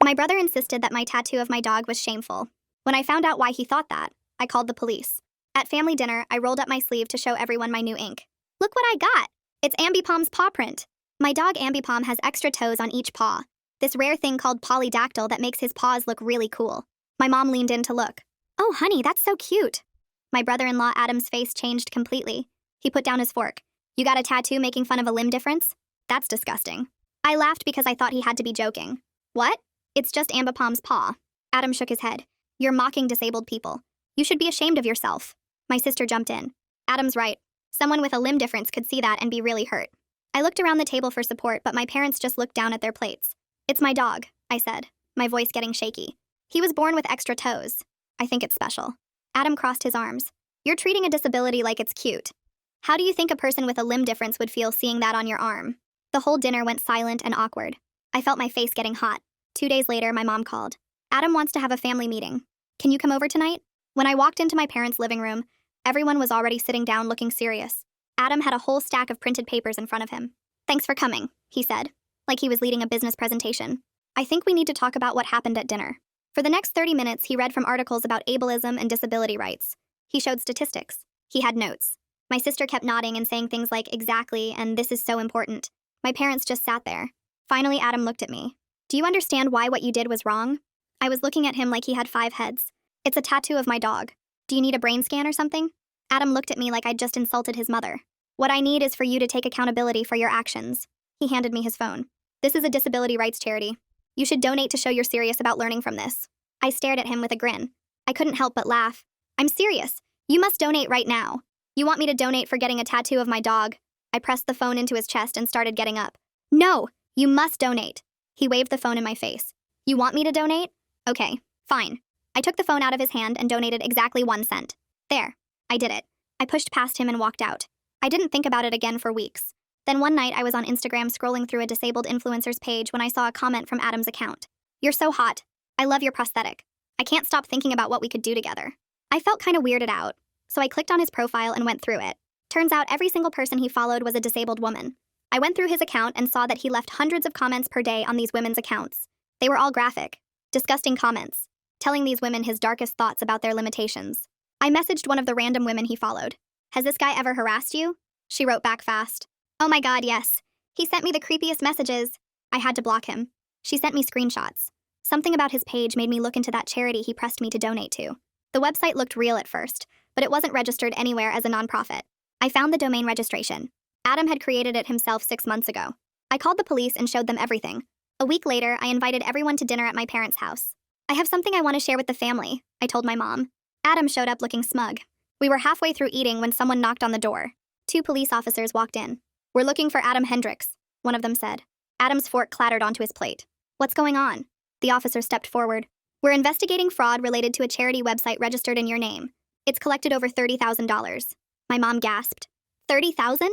My brother insisted that my tattoo of my dog was shameful. When I found out why he thought that, I called the police. At family dinner, I rolled up my sleeve to show everyone my new ink. Look what I got! It's Ambipom's paw print. My dog Ambipom has extra toes on each paw. This rare thing called polydactyl that makes his paws look really cool. My mom leaned in to look. Oh, honey, that's so cute. My brother-in-law Adam's face changed completely. He put down his fork. You got a tattoo making fun of a limb difference? That's disgusting. I laughed because I thought he had to be joking. What? It's just Ambipom's paw. Adam shook his head. You're mocking disabled people. You should be ashamed of yourself. My sister jumped in. Adam's right. Someone with a limb difference could see that and be really hurt. I looked around the table for support, but my parents just looked down at their plates. It's my dog, I said, my voice getting shaky. He was born with extra toes. I think it's special. Adam crossed his arms. You're treating a disability like it's cute. How do you think a person with a limb difference would feel seeing that on your arm? The whole dinner went silent and awkward. I felt my face getting hot. 2 days later, my mom called. Adam wants to have a family meeting. Can you come over tonight? When I walked into my parents' living room, everyone was already sitting down looking serious. Adam had a whole stack of printed papers in front of him. Thanks for coming, he said, like he was leading a business presentation. I think we need to talk about what happened at dinner. For the next 30 minutes, he read from articles about ableism and disability rights. He showed statistics. He had notes. My sister kept nodding and saying things like, exactly, and this is so important. My parents just sat there. Finally, Adam looked at me. Do you understand why what you did was wrong? I was looking at him like he had 5 heads. It's a tattoo of my dog. Do you need a brain scan or something? Adam looked at me like I'd just insulted his mother. What I need is for you to take accountability for your actions. He handed me his phone. This is a disability rights charity. You should donate to show you're serious about learning from this. I stared at him with a grin. I couldn't help but laugh. I'm serious. You must donate right now. You want me to donate for getting a tattoo of my dog? I pressed the phone into his chest and started getting up. No, you must donate. He waved the phone in my face. You want me to donate? Okay, fine. I took the phone out of his hand and donated exactly 1 cent. There, I did it. I pushed past him and walked out. I didn't think about it again for weeks. Then one night I was on Instagram scrolling through a disabled influencer's page when I saw a comment from Adam's account. You're so hot. I love your prosthetic. I can't stop thinking about what we could do together. I felt kind of weirded out, so I clicked on his profile and went through it. Turns out every single person he followed was a disabled woman. I went through his account and saw that he left hundreds of comments per day on these women's accounts. They were all graphic, disgusting comments, telling these women his darkest thoughts about their limitations. I messaged one of the random women he followed. Has this guy ever harassed you? She wrote back fast. Oh my god, yes. He sent me the creepiest messages. I had to block him. She sent me screenshots. Something about his page made me look into that charity he pressed me to donate to. The website looked real at first, but it wasn't registered anywhere as a nonprofit. I found the domain registration. Adam had created it himself 6 months ago. I called the police and showed them everything. A week later, I invited everyone to dinner at my parents' house. I have something I want to share with the family, I told my mom. Adam showed up looking smug. We were halfway through eating when someone knocked on the door. 2 police officers walked in. We're looking for Adam Hendricks, one of them said. Adam's fork clattered onto his plate. What's going on? The officer stepped forward. We're investigating fraud related to a charity website registered in your name. It's collected over $30,000. My mom gasped. 30,000?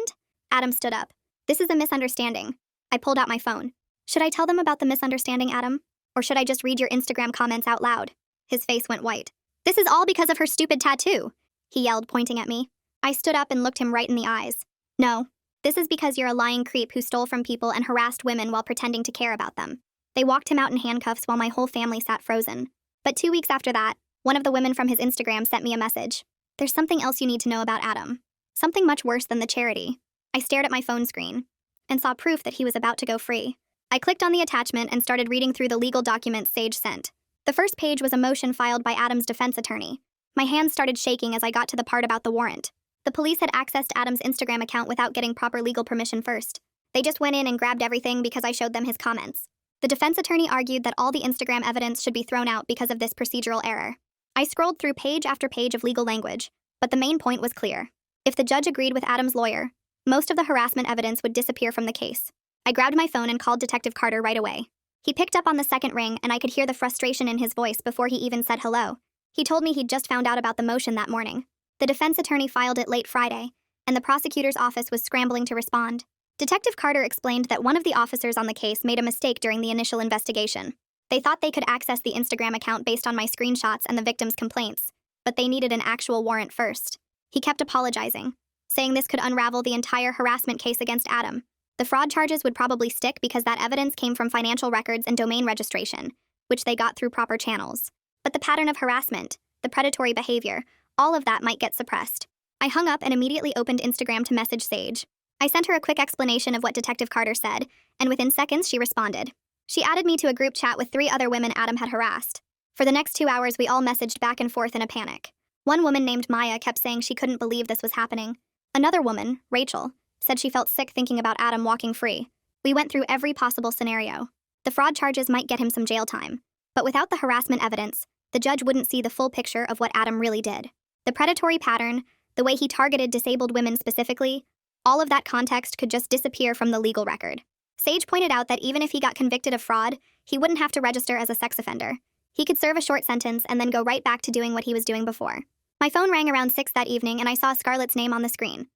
Adam stood up. This is a misunderstanding. I pulled out my phone. Should I tell them about the misunderstanding, Adam? Or should I just read your Instagram comments out loud? His face went white. This is all because of her stupid tattoo, he yelled, pointing at me. I stood up and looked him right in the eyes. No, this is because you're a lying creep who stole from people and harassed women while pretending to care about them. They walked him out in handcuffs while my whole family sat frozen. But 2 weeks after that, one of the women from his Instagram sent me a message. There's something else you need to know about Adam. Something much worse than the charity. I stared at my phone screen and saw proof that he was about to go free. I clicked on the attachment and started reading through the legal documents Sage sent. The first page was a motion filed by Adam's defense attorney. My hands started shaking as I got to the part about the warrant. The police had accessed Adam's Instagram account without getting proper legal permission first. They just went in and grabbed everything because I showed them his comments. The defense attorney argued that all the Instagram evidence should be thrown out because of this procedural error. I scrolled through page after page of legal language, but the main point was clear. If the judge agreed with Adam's lawyer, most of the harassment evidence would disappear from the case. I grabbed my phone and called Detective Carter right away. He picked up on the second ring, and I could hear the frustration in his voice before he even said hello. He told me he'd just found out about the motion that morning. The defense attorney filed it late Friday, and the prosecutor's office was scrambling to respond. Detective Carter explained that one of the officers on the case made a mistake during the initial investigation. They thought they could access the Instagram account based on my screenshots and the victim's complaints, but they needed an actual warrant first. He kept apologizing, saying this could unravel the entire harassment case against Adam. The fraud charges would probably stick because that evidence came from financial records and domain registration, which they got through proper channels. But the pattern of harassment, the predatory behavior, all of that might get suppressed. I hung up and immediately opened Instagram to message Sage. I sent her a quick explanation of what Detective Carter said, and within seconds she responded. She added me to a group chat with 3 other women Adam had harassed. For the next 2 hours, we all messaged back and forth in a panic. One woman named Maya kept saying she couldn't believe this was happening. Another woman, Rachel, said she felt sick thinking about Adam walking free. We went through every possible scenario. The fraud charges might get him some jail time, but without the harassment evidence, the judge wouldn't see the full picture of what Adam really did. The predatory pattern, the way he targeted disabled women specifically, all of that context could just disappear from the legal record. Sage pointed out that even if he got convicted of fraud, he wouldn't have to register as a sex offender. He could serve a short sentence and then go right back to doing what he was doing before. My phone rang around 6 that evening and I saw Scarlett's name on the screen.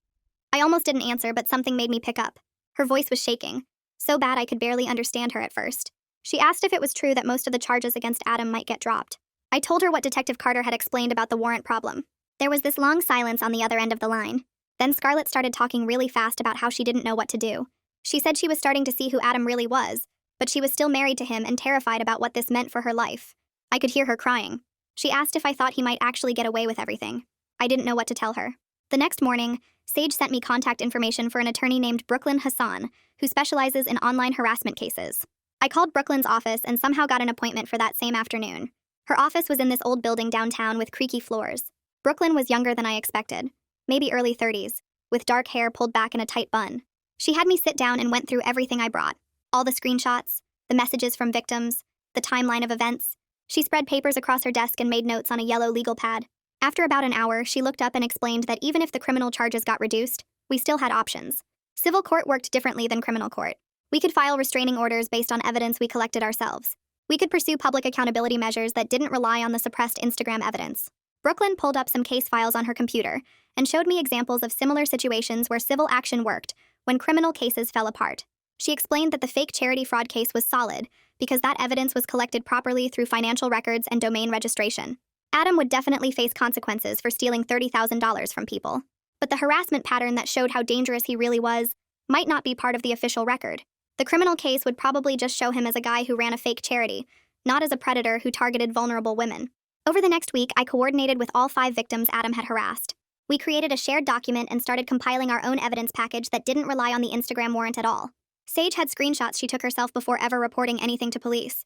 I almost didn't answer, but something made me pick up. Her voice was shaking, so bad I could barely understand her at first. She asked if it was true that most of the charges against Adam might get dropped. I told her what Detective Carter had explained about the warrant problem. There was this long silence on the other end of the line. Then Scarlett started talking really fast about how she didn't know what to do. She said she was starting to see who Adam really was, but she was still married to him and terrified about what this meant for her life. I could hear her crying. She asked if I thought he might actually get away with everything. I didn't know what to tell her. The next morning, Sage sent me contact information for an attorney named Brooklyn Hassan, who specializes in online harassment cases. I called Brooklyn's office and somehow got an appointment for that same afternoon. Her office was in this old building downtown with creaky floors. Brooklyn was younger than I expected, maybe early 30s, with dark hair pulled back in a tight bun. She had me sit down and went through everything I brought. All the screenshots, the messages from victims, the timeline of events. She spread papers across her desk and made notes on a yellow legal pad. After about an hour, she looked up and explained that even if the criminal charges got reduced, we still had options. Civil court worked differently than criminal court. We could file restraining orders based on evidence we collected ourselves. We could pursue public accountability measures that didn't rely on the suppressed Instagram evidence. Brooklyn pulled up some case files on her computer and showed me examples of similar situations where civil action worked when criminal cases fell apart. She explained that the fake charity fraud case was solid because that evidence was collected properly through financial records and domain registration. Adam would definitely face consequences for stealing $30,000 from people. But the harassment pattern that showed how dangerous he really was might not be part of the official record. The criminal case would probably just show him as a guy who ran a fake charity, not as a predator who targeted vulnerable women. Over the next week, I coordinated with all 5 victims Adam had harassed. We created a shared document and started compiling our own evidence package that didn't rely on the Instagram warrant at all. Sage had screenshots she took herself before ever reporting anything to police.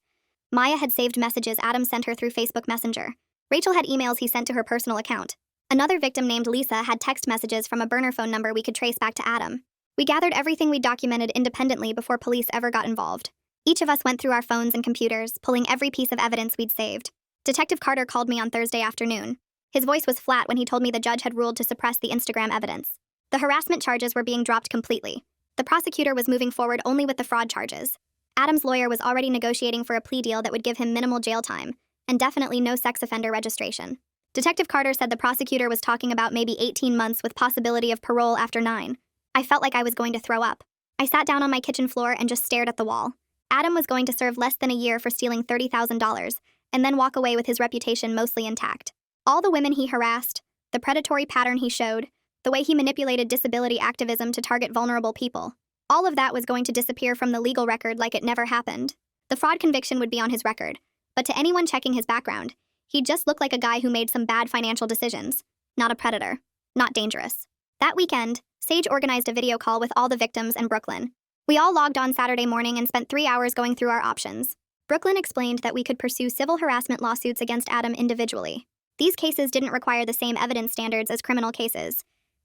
Maya had saved messages Adam sent her through Facebook Messenger. Rachel had emails he sent to her personal account. Another victim named Lisa had text messages from a burner phone number we could trace back to Adam. We gathered everything we documented independently before police ever got involved. Each of us went through our phones and computers, pulling every piece of evidence we'd saved. Detective Carter called me on Thursday afternoon. His voice was flat when he told me the judge had ruled to suppress the Instagram evidence. The harassment charges were being dropped completely. The prosecutor was moving forward only with the fraud charges. Adam's lawyer was already negotiating for a plea deal that would give him minimal jail time, and definitely no sex offender registration. Detective Carter said the prosecutor was talking about maybe 18 months with possibility of parole after 9. I felt like I was going to throw up. I sat down on my kitchen floor and just stared at the wall. Adam was going to serve less than a year for stealing $30,000, and then walk away with his reputation mostly intact. All the women he harassed, the predatory pattern he showed, the way he manipulated disability activism to target vulnerable people, all of that was going to disappear from the legal record like it never happened. The fraud conviction would be on his record, but to anyone checking his background, he'd just look like a guy who made some bad financial decisions. Not a predator. Not dangerous. That weekend, Sage organized a video call with all the victims and Brooklyn. We all logged on Saturday morning and spent 3 hours going through our options. Brooklyn explained that we could pursue civil harassment lawsuits against Adam individually. These cases didn't require the same evidence standards as criminal cases.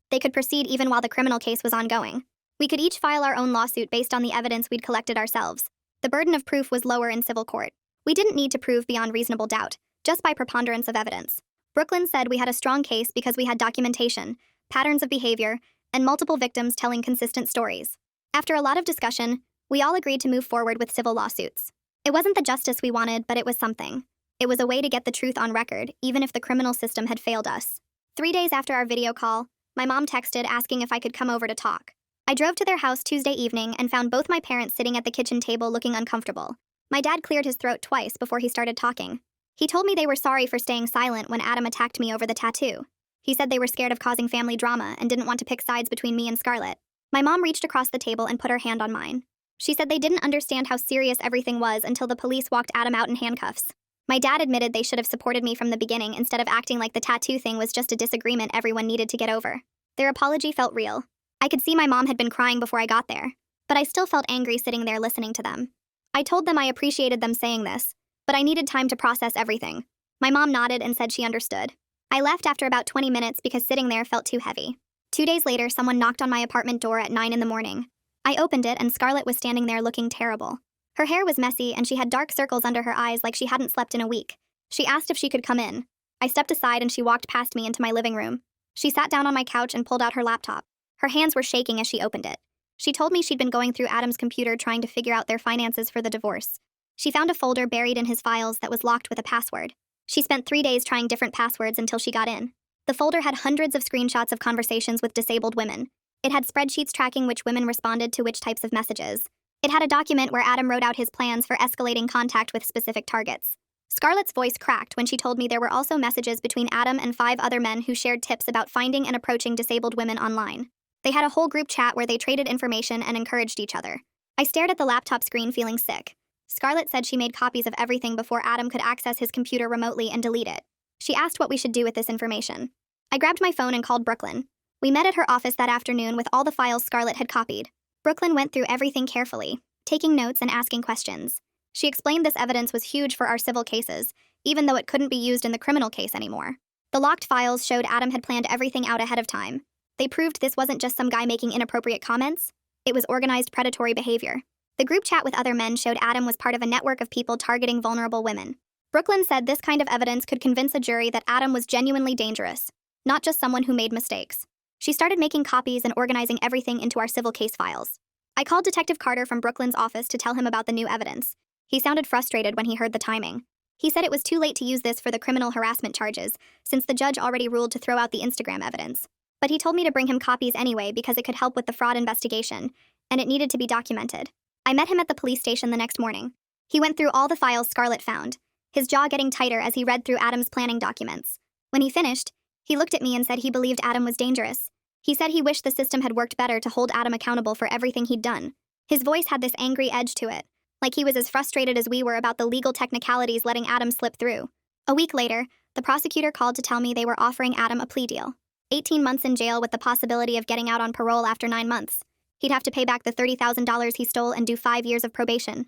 They could proceed even while the criminal case was ongoing. We could each file our own lawsuit based on the evidence we'd collected ourselves. The burden of proof was lower in civil court. We didn't need to prove beyond reasonable doubt, just by preponderance of evidence. Brooklyn said we had a strong case because we had documentation, patterns of behavior, and multiple victims telling consistent stories. After a lot of discussion, we all agreed to move forward with civil lawsuits. It wasn't the justice we wanted, but it was something. It was a way to get the truth on record, even if the criminal system had failed us. 3 days after our video call, my mom texted asking if I could come over to talk. I drove to their house Tuesday evening and found both my parents sitting at the kitchen table looking uncomfortable. My dad cleared his throat twice before he started talking. He told me they were sorry for staying silent when Adam attacked me over the tattoo. He said they were scared of causing family drama and didn't want to pick sides between me and Scarlett. My mom reached across the table and put her hand on mine. She said they didn't understand how serious everything was until the police walked Adam out in handcuffs. My dad admitted they should have supported me from the beginning instead of acting like the tattoo thing was just a disagreement everyone needed to get over. Their apology felt real. I could see my mom had been crying before I got there, but I still felt angry sitting there listening to them. I told them I appreciated them saying this, but I needed time to process everything. My mom nodded and said she understood. I left after about 20 minutes because sitting there felt too heavy. 2 days later, someone knocked on my apartment door at 9 in the morning. I opened it and Scarlett was standing there looking terrible. Her hair was messy and she had dark circles under her eyes like she hadn't slept in a week. She asked if she could come in. I stepped aside and she walked past me into my living room. She sat down on my couch and pulled out her laptop. Her hands were shaking as she opened it. She told me she'd been going through Adam's computer trying to figure out their finances for the divorce. She found a folder buried in his files that was locked with a password. She spent 3 days trying different passwords until she got in. The folder had hundreds of screenshots of conversations with disabled women. It had spreadsheets tracking which women responded to which types of messages. It had a document where Adam wrote out his plans for escalating contact with specific targets. Scarlett's voice cracked when she told me there were also messages between Adam and 5 other men who shared tips about finding and approaching disabled women online. They had a whole group chat where they traded information and encouraged each other. I stared at the laptop screen feeling sick. Scarlett said she made copies of everything before Adam could access his computer remotely and delete it. She asked what we should do with this information. I grabbed my phone and called Brooklyn. We met at her office that afternoon with all the files Scarlett had copied. Brooklyn went through everything carefully, taking notes and asking questions. She explained this evidence was huge for our civil cases, even though it couldn't be used in the criminal case anymore. The locked files showed Adam had planned everything out ahead of time. They proved this wasn't just some guy making inappropriate comments. It was organized predatory behavior. The group chat with other men showed Adam was part of a network of people targeting vulnerable women. Brooklyn said this kind of evidence could convince a jury that Adam was genuinely dangerous, not just someone who made mistakes. She started making copies and organizing everything into our civil case files. I called Detective Carter from Brooklyn's office to tell him about the new evidence. He sounded frustrated when he heard the timing. He said it was too late to use this for the criminal harassment charges, since the judge already ruled to throw out the Instagram evidence. But he told me to bring him copies anyway because it could help with the fraud investigation, and it needed to be documented. I met him at the police station the next morning. He went through all the files Scarlett found, his jaw getting tighter as he read through Adam's planning documents. When he finished, he looked at me and said he believed Adam was dangerous. He said he wished the system had worked better to hold Adam accountable for everything he'd done. His voice had this angry edge to it, like he was as frustrated as we were about the legal technicalities letting Adam slip through. A week later, the prosecutor called to tell me they were offering Adam a plea deal. 18 months in jail with the possibility of getting out on parole after 9 months. He'd have to pay back the $30,000 he stole and do 5 years of probation.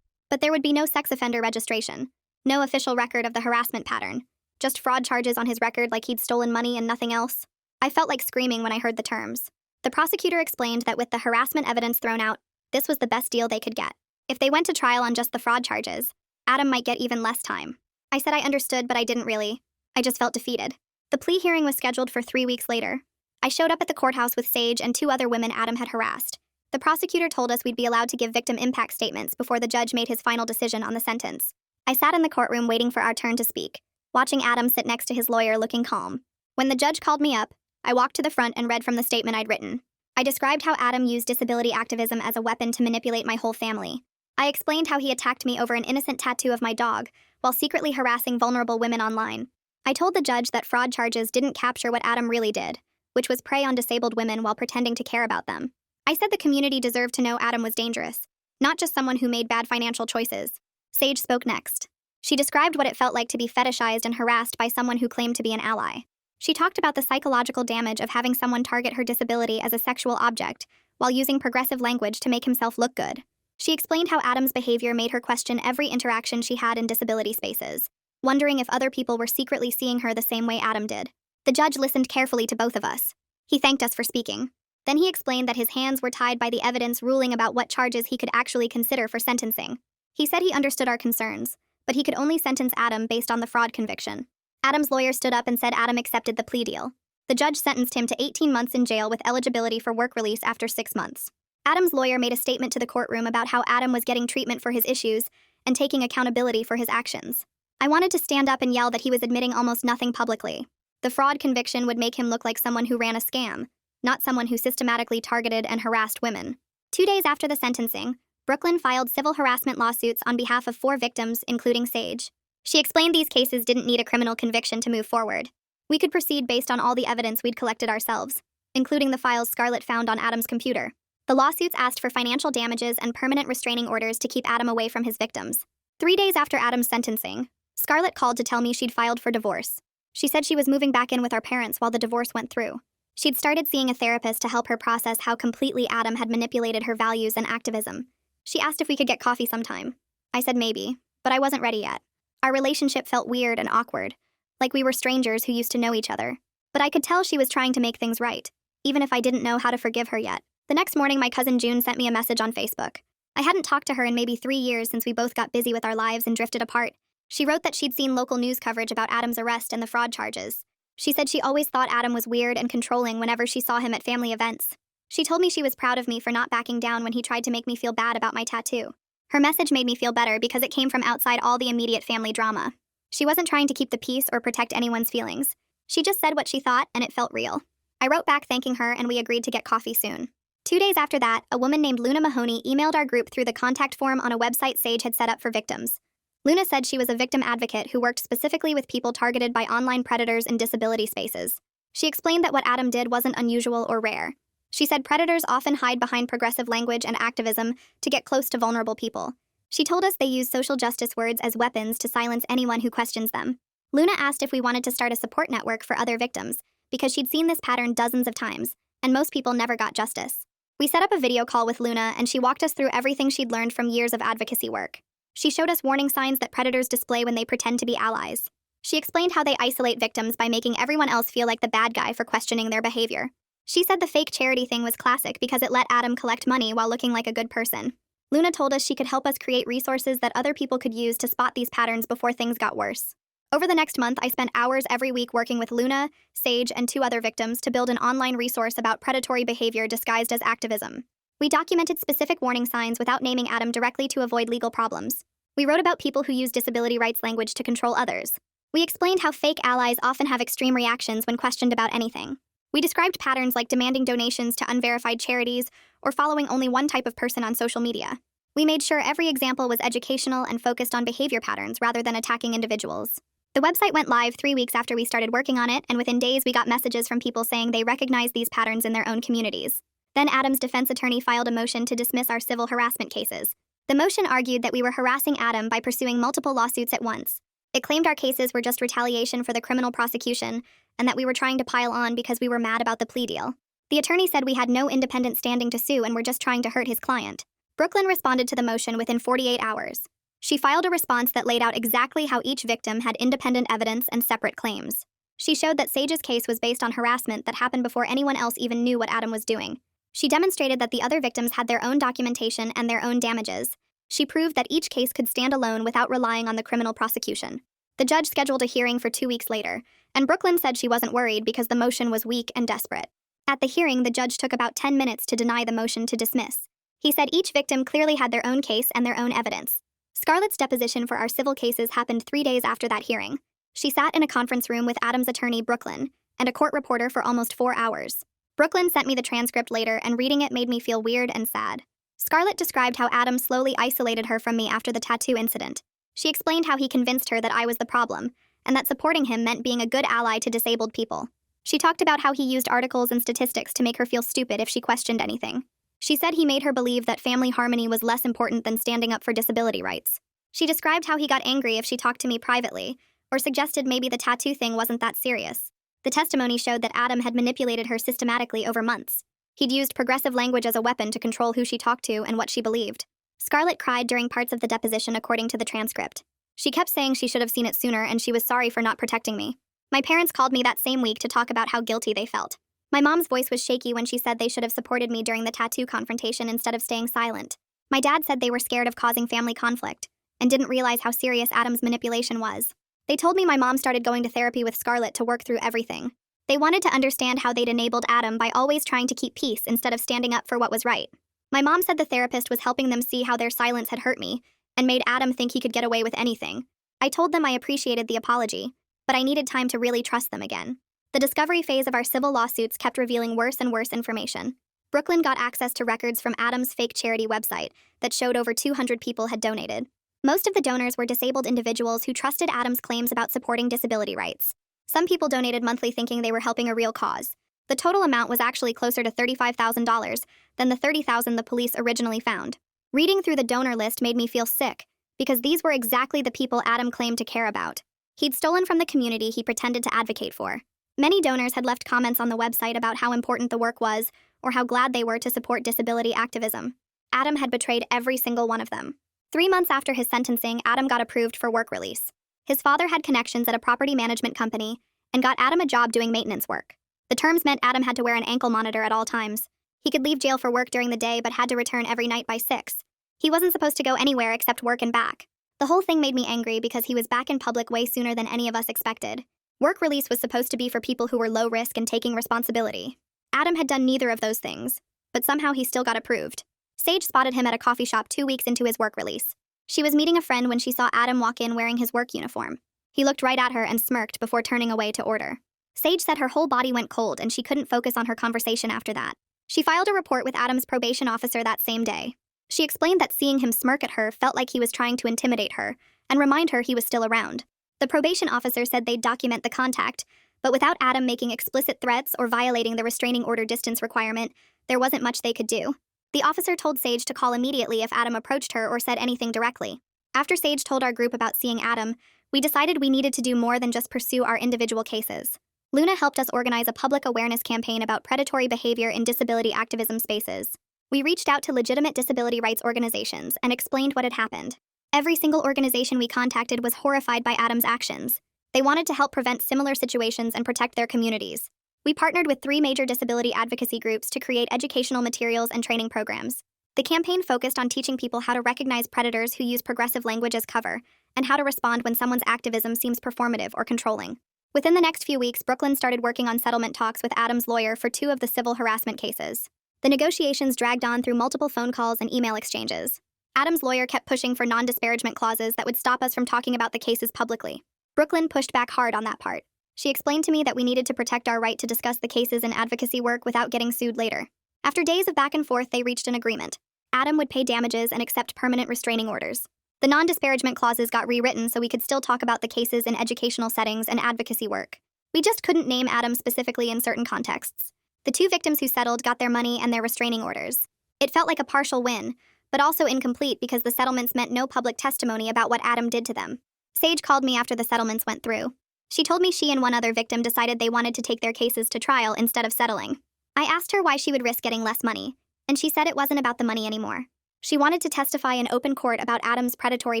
But there would be no sex offender registration, no official record of the harassment pattern, just fraud charges on his record like he'd stolen money and nothing else. I felt like screaming when I heard the terms. The prosecutor explained that with the harassment evidence thrown out, this was the best deal they could get. If they went to trial on just the fraud charges, Adam might get even less time. I said I understood, but I didn't really. I just felt defeated. The plea hearing was scheduled for 3 weeks later. I showed up at the courthouse with Sage and 2 other women Adam had harassed. The prosecutor told us we'd be allowed to give victim impact statements before the judge made his final decision on the sentence. I sat in the courtroom waiting for our turn to speak, watching Adam sit next to his lawyer looking calm. When the judge called me up, I walked to the front and read from the statement I'd written. I described how Adam used disability activism as a weapon to manipulate my whole family. I explained how he attacked me over an innocent tattoo of my dog, while secretly harassing vulnerable women online. I told the judge that fraud charges didn't capture what Adam really did, which was prey on disabled women while pretending to care about them. I said the community deserved to know Adam was dangerous, not just someone who made bad financial choices. Sage spoke next. She described what it felt like to be fetishized and harassed by someone who claimed to be an ally. She talked about the psychological damage of having someone target her disability as a sexual object while using progressive language to make himself look good. She explained how Adam's behavior made her question every interaction she had in disability spaces, wondering if other people were secretly seeing her the same way Adam did. The judge listened carefully to both of us. He thanked us for speaking. Then he explained that his hands were tied by the evidence ruling about what charges he could actually consider for sentencing. He said he understood our concerns, but he could only sentence Adam based on the fraud conviction. Adam's lawyer stood up and said Adam accepted the plea deal. The judge sentenced him to 18 months in jail with eligibility for work release after 6 months. Adam's lawyer made a statement to the courtroom about how Adam was getting treatment for his issues and taking accountability for his actions. I wanted to stand up and yell that he was admitting almost nothing publicly. The fraud conviction would make him look like someone who ran a scam, not someone who systematically targeted and harassed women. 2 days after the sentencing, Brooklyn filed civil harassment lawsuits on behalf of 4 victims, including Sage. She explained these cases didn't need a criminal conviction to move forward. We could proceed based on all the evidence we'd collected ourselves, including the files Scarlett found on Adam's computer. The lawsuits asked for financial damages and permanent restraining orders to keep Adam away from his victims. 3 days after Adam's sentencing, Scarlett called to tell me she'd filed for divorce. She said she was moving back in with our parents while the divorce went through. She'd started seeing a therapist to help her process how completely Adam had manipulated her values and activism. She asked if we could get coffee sometime. I said maybe, but I wasn't ready yet. Our relationship felt weird and awkward, like we were strangers who used to know each other. But I could tell she was trying to make things right, even if I didn't know how to forgive her yet. The next morning, my cousin June sent me a message on Facebook. I hadn't talked to her in maybe 3 years since we both got busy with our lives and drifted apart. She wrote that she'd seen local news coverage about Adam's arrest and the fraud charges. She said she always thought Adam was weird and controlling whenever she saw him at family events. She told me she was proud of me for not backing down when he tried to make me feel bad about my tattoo. Her message made me feel better because it came from outside all the immediate family drama. She wasn't trying to keep the peace or protect anyone's feelings. She just said what she thought, and it felt real. I wrote back thanking her, and we agreed to get coffee soon. 2 days after that, a woman named Luna Mahoney emailed our group through the contact form on a website Sage had set up for victims. Luna said she was a victim advocate who worked specifically with people targeted by online predators in disability spaces. She explained that what Adam did wasn't unusual or rare. She said predators often hide behind progressive language and activism to get close to vulnerable people. She told us they use social justice words as weapons to silence anyone who questions them. Luna asked if we wanted to start a support network for other victims, because she'd seen this pattern dozens of times, and most people never got justice. We set up a video call with Luna, and she walked us through everything she'd learned from years of advocacy work. She showed us warning signs that predators display when they pretend to be allies. She explained how they isolate victims by making everyone else feel like the bad guy for questioning their behavior. She said the fake charity thing was classic because it let Adam collect money while looking like a good person. Luna told us she could help us create resources that other people could use to spot these patterns before things got worse. Over the next month, I spent hours every week working with Luna, Sage, and 2 other victims to build an online resource about predatory behavior disguised as activism. We documented specific warning signs without naming Adam directly to avoid legal problems. We wrote about people who use disability rights language to control others. We explained how fake allies often have extreme reactions when questioned about anything. We described patterns like demanding donations to unverified charities or following only one type of person on social media. We made sure every example was educational and focused on behavior patterns rather than attacking individuals. The website went live 3 weeks after we started working on it, and within days we got messages from people saying they recognized these patterns in their own communities. Then Adam's defense attorney filed a motion to dismiss our civil harassment cases. The motion argued that we were harassing Adam by pursuing multiple lawsuits at once. It claimed our cases were just retaliation for the criminal prosecution, and that we were trying to pile on because we were mad about the plea deal. The attorney said we had no independent standing to sue and were just trying to hurt his client. Brooklyn responded to the motion within 48 hours. She filed a response that laid out exactly how each victim had independent evidence and separate claims. She showed that Sage's case was based on harassment that happened before anyone else even knew what Adam was doing. She demonstrated that the other victims had their own documentation and their own damages. She proved that each case could stand alone without relying on the criminal prosecution. The judge scheduled a hearing for 2 weeks later, and Brooklyn said she wasn't worried because the motion was weak and desperate. At the hearing, the judge took about 10 minutes to deny the motion to dismiss. He said each victim clearly had their own case and their own evidence. Scarlett's deposition for our civil cases happened 3 days after that hearing. She sat in a conference room with Adam's attorney, Brooklyn, and a court reporter for almost 4 hours. Brooklyn sent me the transcript later, and reading it made me feel weird and sad. Scarlett described how Adam slowly isolated her from me after the tattoo incident. She explained how he convinced her that I was the problem, and that supporting him meant being a good ally to disabled people. She talked about how he used articles and statistics to make her feel stupid if she questioned anything. She said he made her believe that family harmony was less important than standing up for disability rights. She described how he got angry if she talked to me privately, or suggested maybe the tattoo thing wasn't that serious. The testimony showed that Adam had manipulated her systematically over months. He'd used progressive language as a weapon to control who she talked to and what she believed. Scarlett cried during parts of the deposition according to the transcript. She kept saying she should have seen it sooner and she was sorry for not protecting me. My parents called me that same week to talk about how guilty they felt. My mom's voice was shaky when she said they should have supported me during the tattoo confrontation instead of staying silent. My dad said they were scared of causing family conflict and didn't realize how serious Adam's manipulation was. They told me my mom started going to therapy with Scarlett to work through everything. They wanted to understand how they'd enabled Adam by always trying to keep peace instead of standing up for what was right. My mom said the therapist was helping them see how their silence had hurt me and made Adam think he could get away with anything. I told them I appreciated the apology, but I needed time to really trust them again. The discovery phase of our civil lawsuits kept revealing worse and worse information. Brooklyn got access to records from Adam's fake charity website that showed over 200 people had donated. Most of the donors were disabled individuals who trusted Adam's claims about supporting disability rights. Some people donated monthly thinking they were helping a real cause. The total amount was actually closer to $35,000 than the 30,000 the police originally found. Reading through the donor list made me feel sick, because these were exactly the people Adam claimed to care about. He'd stolen from the community he pretended to advocate for. Many donors had left comments on the website about how important the work was, or how glad they were to support disability activism. Adam had betrayed every single one of them. 3 months after his sentencing, Adam got approved for work release. His father had connections at a property management company and got Adam a job doing maintenance work. The terms meant Adam had to wear an ankle monitor at all times. He could leave jail for work during the day but had to return every night by 6. He wasn't supposed to go anywhere except work and back. The whole thing made me angry because he was back in public way sooner than any of us expected. Work release was supposed to be for people who were low risk and taking responsibility. Adam had done neither of those things, but somehow he still got approved. Sage spotted him at a coffee shop 2 weeks into his work release. She was meeting a friend when she saw Adam walk in wearing his work uniform. He looked right at her and smirked before turning away to order. Sage said her whole body went cold and she couldn't focus on her conversation after that. She filed a report with Adam's probation officer that same day. She explained that seeing him smirk at her felt like he was trying to intimidate her and remind her he was still around. The probation officer said they'd document the contact, but without Adam making explicit threats or violating the restraining order distance requirement, there wasn't much they could do. The officer told Sage to call immediately if Adam approached her or said anything directly. After Sage told our group about seeing Adam, we decided we needed to do more than just pursue our individual cases. Luna helped us organize a public awareness campaign about predatory behavior in disability activism spaces. We reached out to legitimate disability rights organizations and explained what had happened. Every single organization we contacted was horrified by Adam's actions. They wanted to help prevent similar situations and protect their communities. We partnered with 3 major disability advocacy groups to create educational materials and training programs. The campaign focused on teaching people how to recognize predators who use progressive language as cover, and how to respond when someone's activism seems performative or controlling. Within the next few weeks, Brooklyn started working on settlement talks with Adam's lawyer for 2 of the civil harassment cases. The negotiations dragged on through multiple phone calls and email exchanges. Adam's lawyer kept pushing for non-disparagement clauses that would stop us from talking about the cases publicly. Brooklyn pushed back hard on that part. She explained to me that we needed to protect our right to discuss the cases and advocacy work without getting sued later. After days of back and forth, they reached an agreement. Adam would pay damages and accept permanent restraining orders. The non-disparagement clauses got rewritten so we could still talk about the cases in educational settings and advocacy work. We just couldn't name Adam specifically in certain contexts. The 2 victims who settled got their money and their restraining orders. It felt like a partial win, but also incomplete because the settlements meant no public testimony about what Adam did to them. Sage called me after the settlements went through. She told me she and one other victim decided they wanted to take their cases to trial instead of settling. I asked her why she would risk getting less money, and she said it wasn't about the money anymore. She wanted to testify in open court about Adam's predatory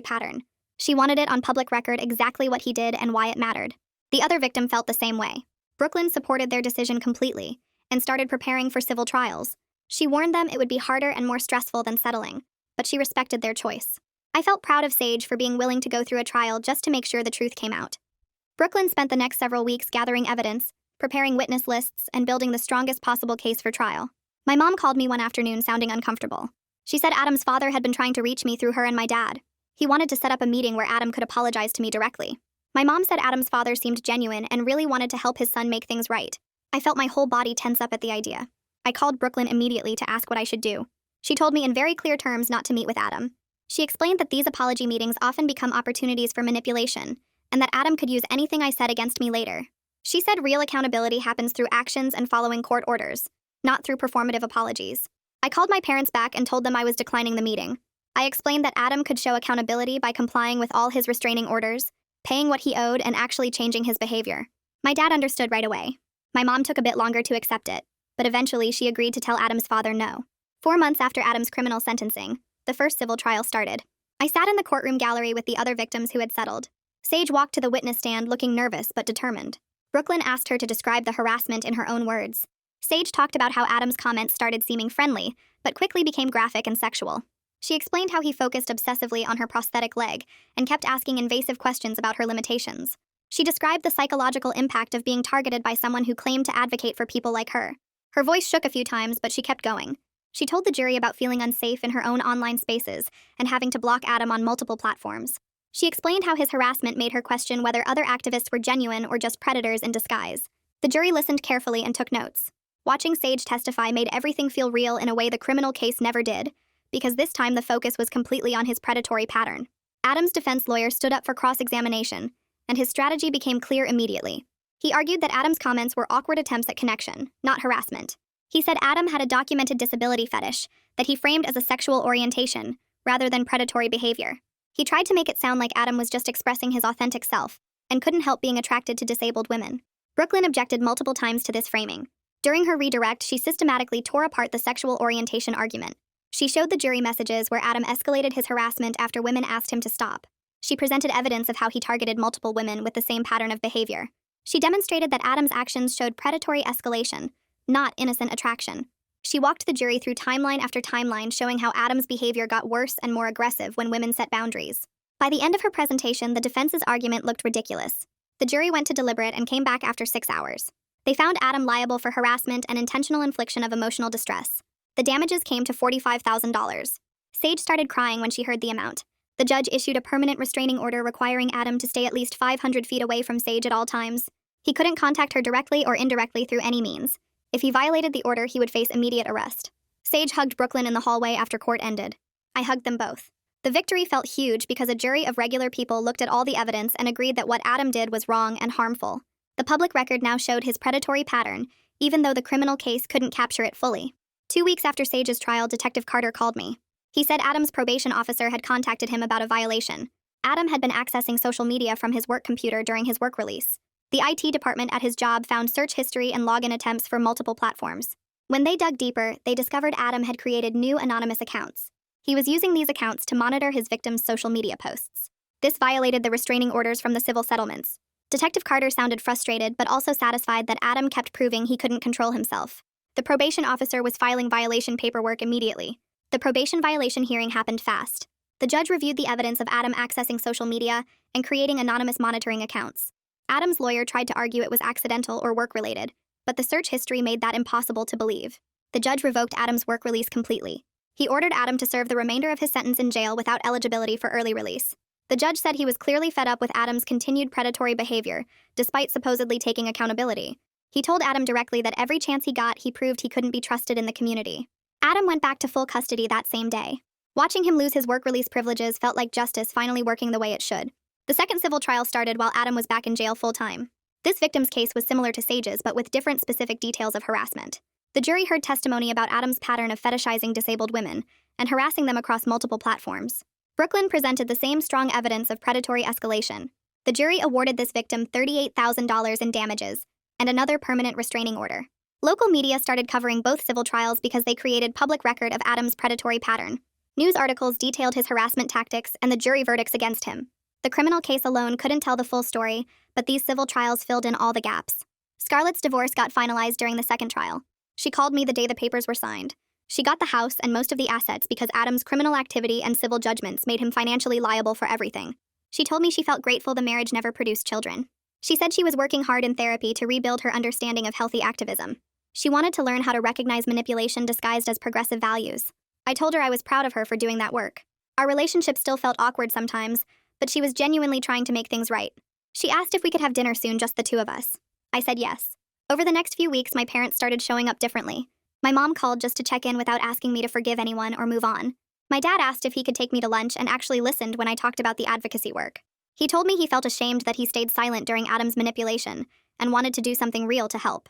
pattern. She wanted it on public record exactly what he did and why it mattered. The other victim felt the same way. Brooklyn supported their decision completely and started preparing for civil trials. She warned them it would be harder and more stressful than settling, but she respected their choice. I felt proud of Sage for being willing to go through a trial just to make sure the truth came out. Brooklyn spent the next several weeks gathering evidence, preparing witness lists, and building the strongest possible case for trial. My mom called me one afternoon sounding uncomfortable. She said Adam's father had been trying to reach me through her and my dad. He wanted to set up a meeting where Adam could apologize to me directly. My mom said Adam's father seemed genuine and really wanted to help his son make things right. I felt my whole body tense up at the idea. I called Brooklyn immediately to ask what I should do. She told me in very clear terms not to meet with Adam. She explained that these apology meetings often become opportunities for manipulation, and that Adam could use anything I said against me later. She said real accountability happens through actions and following court orders, not through performative apologies. I called my parents back and told them I was declining the meeting. I explained that Adam could show accountability by complying with all his restraining orders, paying what he owed, and actually changing his behavior. My dad understood right away. My mom took a bit longer to accept it, but eventually she agreed to tell Adam's father no. 4 months after Adam's criminal sentencing, the first civil trial started. I sat in the courtroom gallery with the other victims who had settled. Sage walked to the witness stand looking nervous but determined. Brooklyn asked her to describe the harassment in her own words. Sage talked about how Adam's comments started seeming friendly, but quickly became graphic and sexual. She explained how he focused obsessively on her prosthetic leg and kept asking invasive questions about her limitations. She described the psychological impact of being targeted by someone who claimed to advocate for people like her. Her voice shook a few times, but she kept going. She told the jury about feeling unsafe in her own online spaces and having to block Adam on multiple platforms. She explained how his harassment made her question whether other activists were genuine or just predators in disguise. The jury listened carefully and took notes. Watching Sage testify made everything feel real in a way the criminal case never did, because this time the focus was completely on his predatory pattern. Adam's defense lawyer stood up for cross-examination, and his strategy became clear immediately. He argued that Adam's comments were awkward attempts at connection, not harassment. He said Adam had a documented disability fetish that he framed as a sexual orientation rather than predatory behavior. He tried to make it sound like Adam was just expressing his authentic self and couldn't help being attracted to disabled women. Brooklyn objected multiple times to this framing. During her redirect, she systematically tore apart the sexual orientation argument. She showed the jury messages where Adam escalated his harassment after women asked him to stop. She presented evidence of how he targeted multiple women with the same pattern of behavior. She demonstrated that Adam's actions showed predatory escalation, not innocent attraction. She walked the jury through timeline after timeline showing how Adam's behavior got worse and more aggressive when women set boundaries. By the end of her presentation, the defense's argument looked ridiculous. The jury went to deliberate and came back after 6 hours. They found Adam liable for harassment and intentional infliction of emotional distress. The damages came to $45,000. Sage started crying when she heard the amount. The judge issued a permanent restraining order requiring Adam to stay at least 500 feet away from Sage at all times. He couldn't contact her directly or indirectly through any means. If he violated the order, he would face immediate arrest. Sage hugged Brooklyn in the hallway after court ended. I hugged them both. The victory felt huge because a jury of regular people looked at all the evidence and agreed that what Adam did was wrong and harmful. The public record now showed his predatory pattern, even though the criminal case couldn't capture it fully. 2 weeks after Sage's trial, Detective Carter called me. He said Adam's probation officer had contacted him about a violation. Adam had been accessing social media from his work computer during his work release. The IT department at his job found search history and login attempts for multiple platforms. When they dug deeper, they discovered Adam had created new anonymous accounts. He was using these accounts to monitor his victims' social media posts. This violated the restraining orders from the civil settlements. Detective Carter sounded frustrated but also satisfied that Adam kept proving he couldn't control himself. The probation officer was filing violation paperwork immediately. The probation violation hearing happened fast. The judge reviewed the evidence of Adam accessing social media and creating anonymous monitoring accounts. Adam's lawyer tried to argue it was accidental or work-related, but the search history made that impossible to believe. The judge revoked Adam's work release completely. He ordered Adam to serve the remainder of his sentence in jail without eligibility for early release. The judge said he was clearly fed up with Adam's continued predatory behavior, despite supposedly taking accountability. He told Adam directly that every chance he got, he proved he couldn't be trusted in the community. Adam went back to full custody that same day. Watching him lose his work release privileges felt like justice finally working the way it should. The second civil trial started while Adam was back in jail full-time. This victim's case was similar to Sage's, but with different specific details of harassment. The jury heard testimony about Adam's pattern of fetishizing disabled women and harassing them across multiple platforms. Brooklyn presented the same strong evidence of predatory escalation. The jury awarded this victim $38,000 in damages and another permanent restraining order. Local media started covering both civil trials because they created public record of Adam's predatory pattern. News articles detailed his harassment tactics and the jury verdicts against him. The criminal case alone couldn't tell the full story, but these civil trials filled in all the gaps. Scarlett's divorce got finalized during the second trial. She called me the day the papers were signed. She got the house and most of the assets because Adam's criminal activity and civil judgments made him financially liable for everything. She told me she felt grateful the marriage never produced children. She said she was working hard in therapy to rebuild her understanding of healthy activism. She wanted to learn how to recognize manipulation disguised as progressive values. I told her I was proud of her for doing that work. Our relationship still felt awkward sometimes, but she was genuinely trying to make things right. She asked if we could have dinner soon, just the two of us. I said yes. Over the next few weeks, my parents started showing up differently. My mom called just to check in without asking me to forgive anyone or move on. My dad asked if he could take me to lunch and actually listened when I talked about the advocacy work. He told me he felt ashamed that he stayed silent during Adam's manipulation and wanted to do something real to help.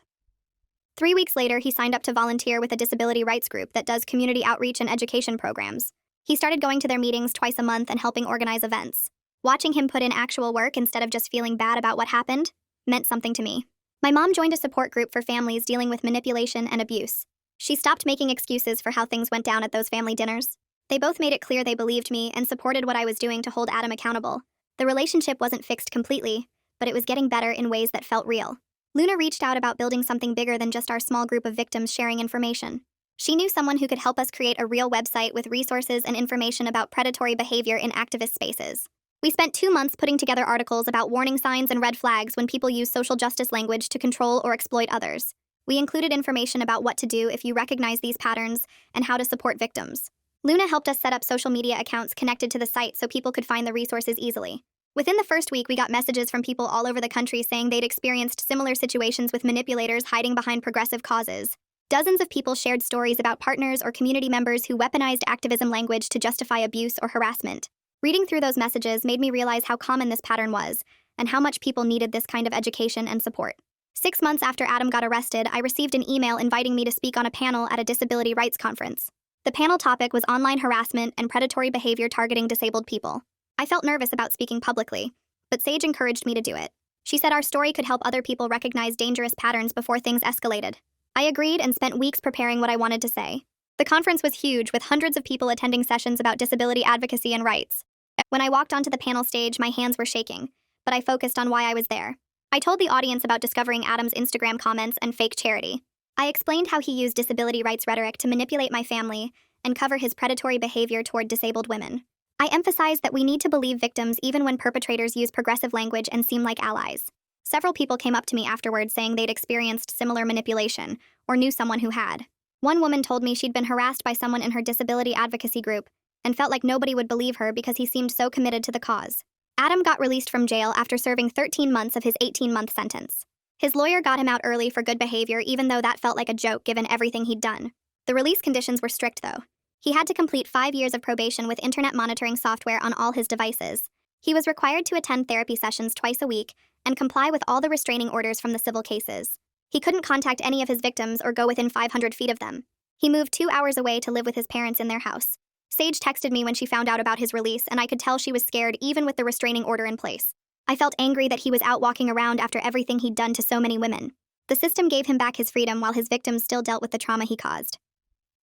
3 weeks later, he signed up to volunteer with a disability rights group that does community outreach and education programs. He started going to their meetings twice a month and helping organize events. Watching him put in actual work instead of just feeling bad about what happened meant something to me. My mom joined a support group for families dealing with manipulation and abuse. She stopped making excuses for how things went down at those family dinners. They both made it clear they believed me and supported what I was doing to hold Adam accountable. The relationship wasn't fixed completely, but it was getting better in ways that felt real. Luna reached out about building something bigger than just our small group of victims sharing information. She knew someone who could help us create a real website with resources and information about predatory behavior in activist spaces. We spent 2 months putting together articles about warning signs and red flags when people use social justice language to control or exploit others. We included information about what to do if you recognize these patterns and how to support victims. Luna helped us set up social media accounts connected to the site so people could find the resources easily. Within the first week, we got messages from people all over the country saying they'd experienced similar situations with manipulators hiding behind progressive causes. Dozens of people shared stories about partners or community members who weaponized activism language to justify abuse or harassment. Reading through those messages made me realize how common this pattern was and how much people needed this kind of education and support. 6 months after Adam got arrested, I received an email inviting me to speak on a panel at a disability rights conference. The panel topic was online harassment and predatory behavior targeting disabled people. I felt nervous about speaking publicly, but Sage encouraged me to do it. She said our story could help other people recognize dangerous patterns before things escalated. I agreed and spent weeks preparing what I wanted to say. The conference was huge, with hundreds of people attending sessions about disability advocacy and rights. When I walked onto the panel stage, my hands were shaking, but I focused on why I was there. I told the audience about discovering Adam's Instagram comments and fake charity. I explained how he used disability rights rhetoric to manipulate my family and cover his predatory behavior toward disabled women. I emphasized that we need to believe victims even when perpetrators use progressive language and seem like allies. Several people came up to me afterwards saying they'd experienced similar manipulation or knew someone who had. One woman told me she'd been harassed by someone in her disability advocacy group and felt like nobody would believe her because he seemed so committed to the cause. Adam got released from jail after serving 13 months of his 18-month sentence. His lawyer got him out early for good behavior, even though that felt like a joke given everything he'd done. The release conditions were strict, though. He had to complete 5 years of probation with internet monitoring software on all his devices. He was required to attend therapy sessions twice a week and comply with all the restraining orders from the civil cases. He couldn't contact any of his victims or go within 500 feet of them. He moved 2 hours away to live with his parents in their house. Sage texted me when she found out about his release, and I could tell she was scared even with the restraining order in place. I felt angry that he was out walking around after everything he'd done to so many women. The system gave him back his freedom while his victims still dealt with the trauma he caused.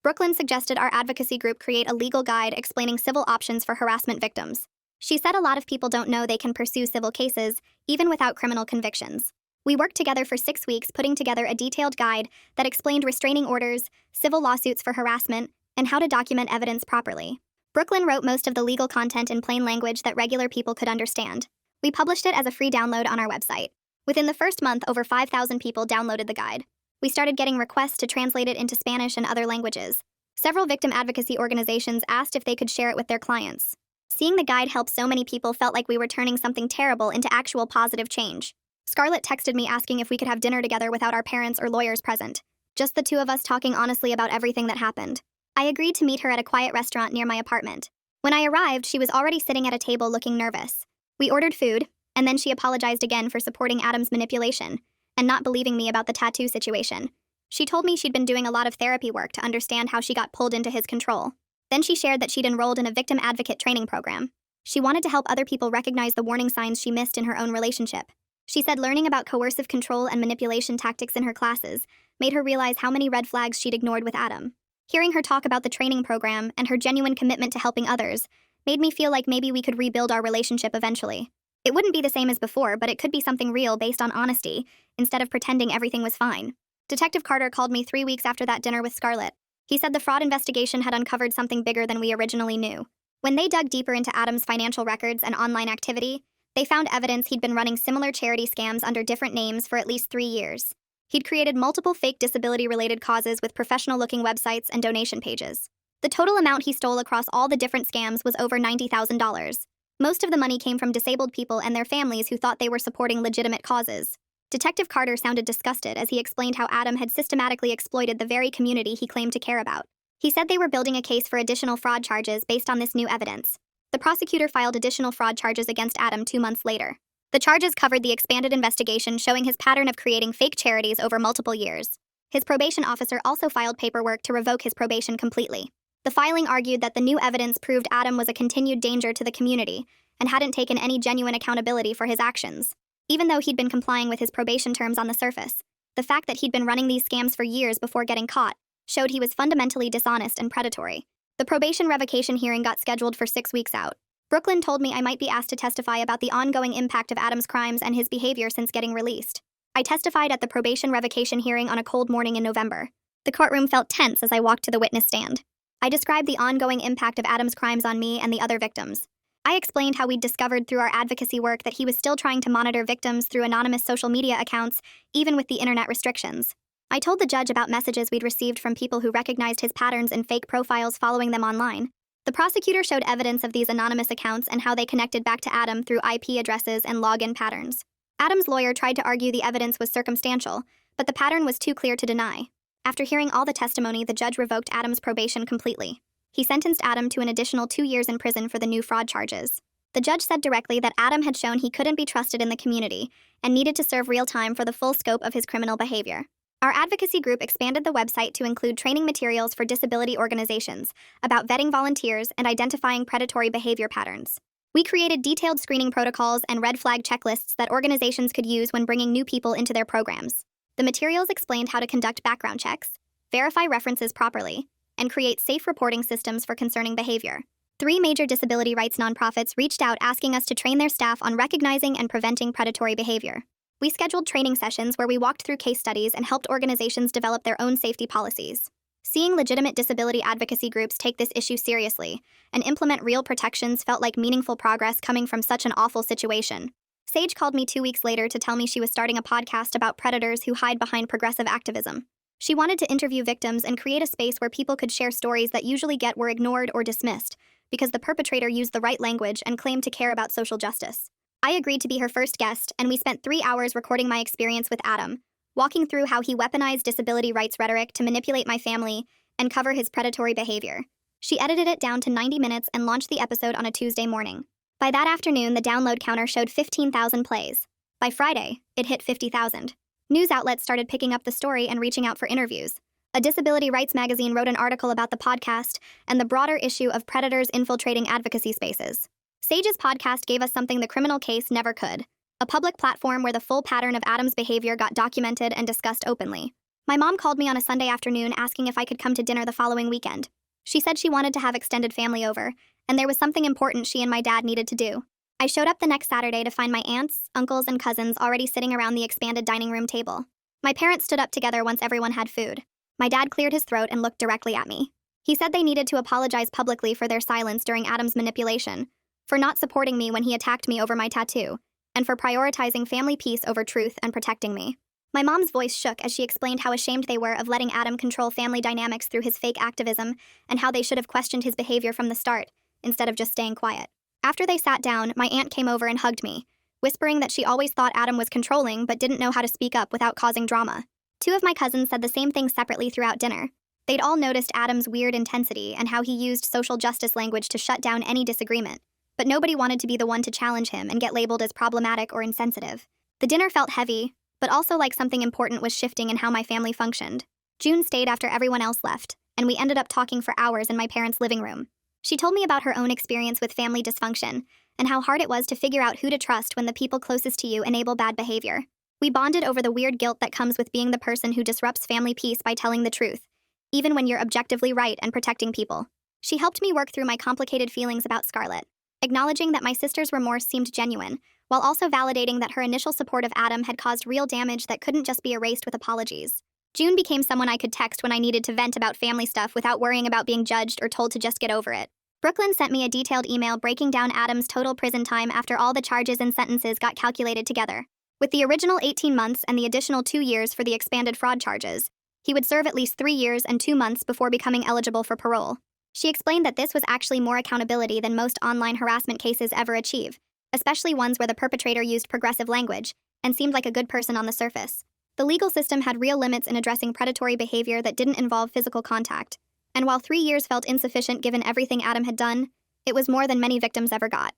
Brooklyn suggested our advocacy group create a legal guide explaining civil options for harassment victims. She said a lot of people don't know they can pursue civil cases, even without criminal convictions. We worked together for 6 weeks putting together a detailed guide that explained restraining orders, civil lawsuits for harassment, and how to document evidence properly. Brooklyn wrote most of the legal content in plain language that regular people could understand. We published it as a free download on our website. Within the first month, over 5,000 people downloaded the guide. We started getting requests to translate it into Spanish and other languages. Several victim advocacy organizations asked if they could share it with their clients. Seeing the guide help so many people felt like we were turning something terrible into actual positive change. Scarlett texted me asking if we could have dinner together without our parents or lawyers present. Just the two of us talking honestly about everything that happened. I agreed to meet her at a quiet restaurant near my apartment. When I arrived, she was already sitting at a table looking nervous. We ordered food, and then she apologized again for supporting Adam's manipulation and not believing me about the tattoo situation. She told me she'd been doing a lot of therapy work to understand how she got pulled into his control. Then she shared that she'd enrolled in a victim advocate training program. She wanted to help other people recognize the warning signs she missed in her own relationship. She said learning about coercive control and manipulation tactics in her classes made her realize how many red flags she'd ignored with Adam. Hearing her talk about the training program and her genuine commitment to helping others made me feel like maybe we could rebuild our relationship eventually. It wouldn't be the same as before, but it could be something real based on honesty, instead of pretending everything was fine. Detective Carter called me 3 weeks after that dinner with Scarlett. He said the fraud investigation had uncovered something bigger than we originally knew. When they dug deeper into Adam's financial records and online activity, they found evidence he'd been running similar charity scams under different names for at least 3 years. He'd created multiple fake disability-related causes with professional-looking websites and donation pages. The total amount he stole across all the different scams was over $90,000. Most of the money came from disabled people and their families who thought they were supporting legitimate causes. Detective Carter sounded disgusted as he explained how Adam had systematically exploited the very community he claimed to care about. He said they were building a case for additional fraud charges based on this new evidence. The prosecutor filed additional fraud charges against Adam 2 months later. The charges covered the expanded investigation showing his pattern of creating fake charities over multiple years. His probation officer also filed paperwork to revoke his probation completely. The filing argued that the new evidence proved Adam was a continued danger to the community and hadn't taken any genuine accountability for his actions. Even though he'd been complying with his probation terms on the surface, the fact that he'd been running these scams for years before getting caught showed he was fundamentally dishonest and predatory. The probation revocation hearing got scheduled for 6 weeks out. Brooklyn told me I might be asked to testify about the ongoing impact of Adam's crimes and his behavior since getting released. I testified at the probation revocation hearing on a cold morning in November. The courtroom felt tense as I walked to the witness stand. I described the ongoing impact of Adam's crimes on me and the other victims. I explained how we'd discovered through our advocacy work that he was still trying to monitor victims through anonymous social media accounts, even with the internet restrictions. I told the judge about messages we'd received from people who recognized his patterns in fake profiles following them online. The prosecutor showed evidence of these anonymous accounts and how they connected back to Adam through IP addresses and login patterns. Adam's lawyer tried to argue the evidence was circumstantial, but the pattern was too clear to deny. After hearing all the testimony, the judge revoked Adam's probation completely. He sentenced Adam to an additional 2 years in prison for the new fraud charges. The judge said directly that Adam had shown he couldn't be trusted in the community and needed to serve real time for the full scope of his criminal behavior. Our advocacy group expanded the website to include training materials for disability organizations about vetting volunteers and identifying predatory behavior patterns. We created detailed screening protocols and red flag checklists that organizations could use when bringing new people into their programs. The materials explained how to conduct background checks, verify references properly, and create safe reporting systems for concerning behavior. 3 major disability rights nonprofits reached out asking us to train their staff on recognizing and preventing predatory behavior. We scheduled training sessions where we walked through case studies and helped organizations develop their own safety policies. Seeing legitimate disability advocacy groups take this issue seriously and implement real protections felt like meaningful progress coming from such an awful situation. Sage called me 2 weeks later to tell me she was starting a podcast about predators who hide behind progressive activism. She wanted to interview victims and create a space where people could share stories that usually were ignored or dismissed because the perpetrator used the right language and claimed to care about social justice. I agreed to be her first guest, and we spent 3 hours recording my experience with Adam, walking through how he weaponized disability rights rhetoric to manipulate my family and cover his predatory behavior. She edited it down to 90 minutes and launched the episode on a Tuesday morning. By that afternoon, the download counter showed 15,000 plays. By Friday, it hit 50,000. News outlets started picking up the story and reaching out for interviews. A disability rights magazine wrote an article about the podcast and the broader issue of predators infiltrating advocacy spaces. Sage's podcast gave us something the criminal case never could: a public platform where the full pattern of Adam's behavior got documented and discussed openly. My mom called me on a Sunday afternoon asking if I could come to dinner the following weekend. She said she wanted to have extended family over, and there was something important she and my dad needed to do. I showed up the next Saturday to find my aunts, uncles, and cousins already sitting around the expanded dining room table. My parents stood up together once everyone had food. My dad cleared his throat and looked directly at me. He said they needed to apologize publicly for their silence during Adam's manipulation, for not supporting me when he attacked me over my tattoo, and for prioritizing family peace over truth and protecting me. My mom's voice shook as she explained how ashamed they were of letting Adam control family dynamics through his fake activism and how they should have questioned his behavior from the start, instead of just staying quiet. After they sat down, my aunt came over and hugged me, whispering that she always thought Adam was controlling but didn't know how to speak up without causing drama. 2 of my cousins said the same thing separately throughout dinner. They'd all noticed Adam's weird intensity and how he used social justice language to shut down any disagreement, but nobody wanted to be the one to challenge him and get labeled as problematic or insensitive. The dinner felt heavy, but also like something important was shifting in how my family functioned. June stayed after everyone else left, and we ended up talking for hours in my parents' living room. She told me about her own experience with family dysfunction and how hard it was to figure out who to trust when the people closest to you enable bad behavior. We bonded over the weird guilt that comes with being the person who disrupts family peace by telling the truth, even when you're objectively right and protecting people. She helped me work through my complicated feelings about Scarlett, acknowledging that my sister's remorse seemed genuine, while also validating that her initial support of Adam had caused real damage that couldn't just be erased with apologies. June became someone I could text when I needed to vent about family stuff without worrying about being judged or told to just get over it. Brooklyn sent me a detailed email breaking down Adam's total prison time after all the charges and sentences got calculated together. With the original 18 months and the additional 2 years for the expanded fraud charges, he would serve at least 3 years and 2 months before becoming eligible for parole. She explained that this was actually more accountability than most online harassment cases ever achieve, especially ones where the perpetrator used progressive language and seemed like a good person on the surface. The legal system had real limits in addressing predatory behavior that didn't involve physical contact, and while 3 years felt insufficient given everything Adam had done, it was more than many victims ever got.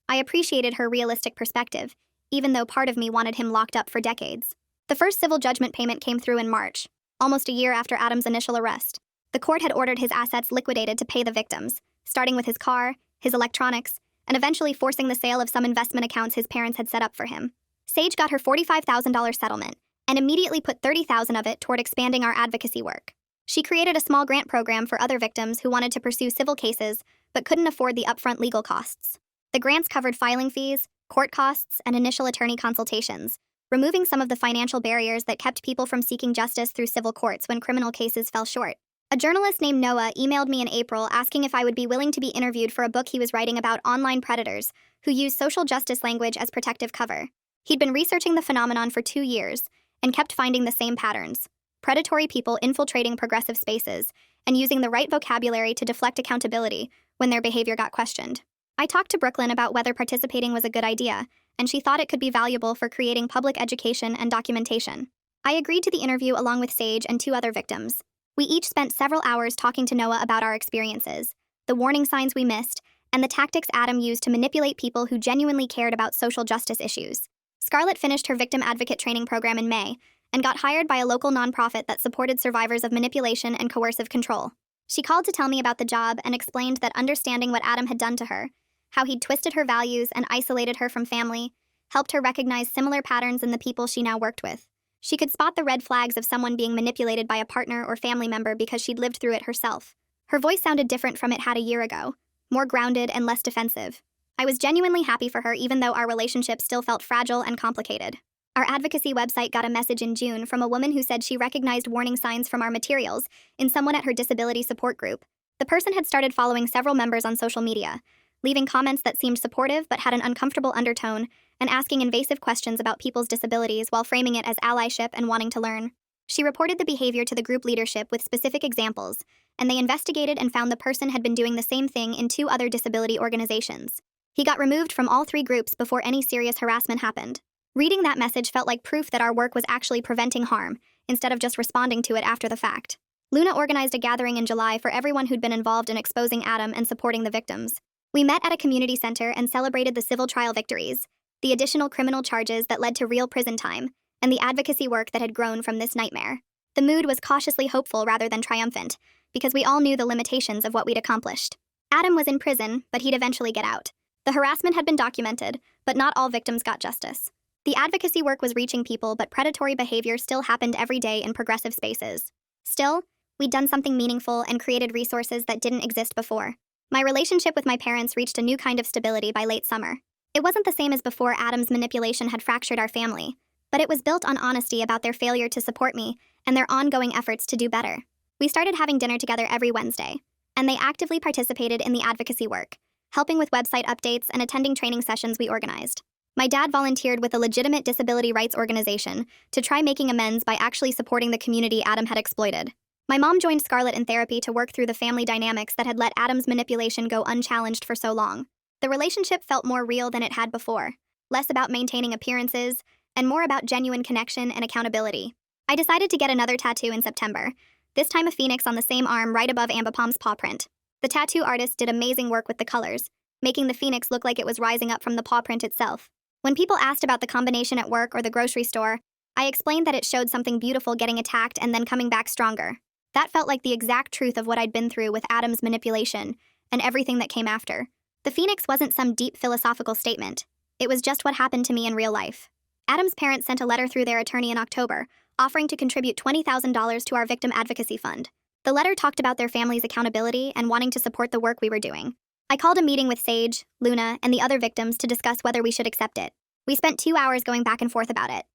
I appreciated her realistic perspective, even though part of me wanted him locked up for decades. The first civil judgment payment came through in March, almost a year after Adam's initial arrest. The court had ordered his assets liquidated to pay the victims, starting with his car, his electronics, and eventually forcing the sale of some investment accounts his parents had set up for him. Sage got her $45,000 settlement, and immediately put $30,000 of it toward expanding our advocacy work. She created a small grant program for other victims who wanted to pursue civil cases but couldn't afford the upfront legal costs. The grants covered filing fees, court costs, and initial attorney consultations, removing some of the financial barriers that kept people from seeking justice through civil courts when criminal cases fell short. A journalist named Noah emailed me in April asking if I would be willing to be interviewed for a book he was writing about online predators who use social justice language as protective cover. He'd been researching the phenomenon for 2 years and kept finding the same patterns: predatory people infiltrating progressive spaces and using the right vocabulary to deflect accountability when their behavior got questioned. I talked to Brooklyn about whether participating was a good idea, and she thought it could be valuable for creating public education and documentation. I agreed to the interview along with Sage and 2 other victims. We each spent several hours talking to Noah about our experiences, the warning signs we missed, and the tactics Adam used to manipulate people who genuinely cared about social justice issues. Scarlett finished her victim advocate training program in May and got hired by a local nonprofit that supported survivors of manipulation and coercive control. She called to tell me about the job and explained that understanding what Adam had done to her, how he'd twisted her values and isolated her from family, helped her recognize similar patterns in the people she now worked with. She could spot the red flags of someone being manipulated by a partner or family member because she'd lived through it herself. Her voice sounded different from it had a year ago, more grounded and less defensive. I was genuinely happy for her even though our relationship still felt fragile and complicated. Our advocacy website got a message in June from a woman who said she recognized warning signs from our materials in someone at her disability support group. The person had started following several members on social media, leaving comments that seemed supportive but had an uncomfortable undertone, and asking invasive questions about people's disabilities while framing it as allyship and wanting to learn. She reported the behavior to the group leadership with specific examples, and they investigated and found the person had been doing the same thing in 2 other disability organizations. He got removed from all 3 groups before any serious harassment happened. Reading that message felt like proof that our work was actually preventing harm, instead of just responding to it after the fact. Luna organized a gathering in July for everyone who'd been involved in exposing Adam and supporting the victims. We met at a community center and celebrated the civil trial victories, the additional criminal charges that led to real prison time, and the advocacy work that had grown from this nightmare. The mood was cautiously hopeful rather than triumphant, because we all knew the limitations of what we'd accomplished. Adam was in prison, but he'd eventually get out. The harassment had been documented, but not all victims got justice. The advocacy work was reaching people, but predatory behavior still happened every day in progressive spaces. Still, we'd done something meaningful and created resources that didn't exist before. My relationship with my parents reached a new kind of stability by late summer. It wasn't the same as before Adam's manipulation had fractured our family, but it was built on honesty about their failure to support me and their ongoing efforts to do better. We started having dinner together every Wednesday, and they actively participated in the advocacy work, helping with website updates and attending training sessions we organized. My dad volunteered with a legitimate disability rights organization to try making amends by actually supporting the community Adam had exploited. My mom joined Scarlett in therapy to work through the family dynamics that had let Adam's manipulation go unchallenged for so long. The relationship felt more real than it had before, less about maintaining appearances, and more about genuine connection and accountability. I decided to get another tattoo in September, this time a phoenix on the same arm right above Ambipom's paw print. The tattoo artist did amazing work with the colors, making the phoenix look like it was rising up from the paw print itself. When people asked about the combination at work or the grocery store, I explained that it showed something beautiful getting attacked and then coming back stronger. That felt like the exact truth of what I'd been through with Adam's manipulation and everything that came after. The phoenix wasn't some deep philosophical statement. It was just what happened to me in real life. Adam's parents sent a letter through their attorney in October, offering to contribute $20,000 to our victim advocacy fund. The letter talked about their family's accountability and wanting to support the work we were doing. I called a meeting with Sage, Luna, and the other victims to discuss whether we should accept it. We spent 2 hours going back and forth about it.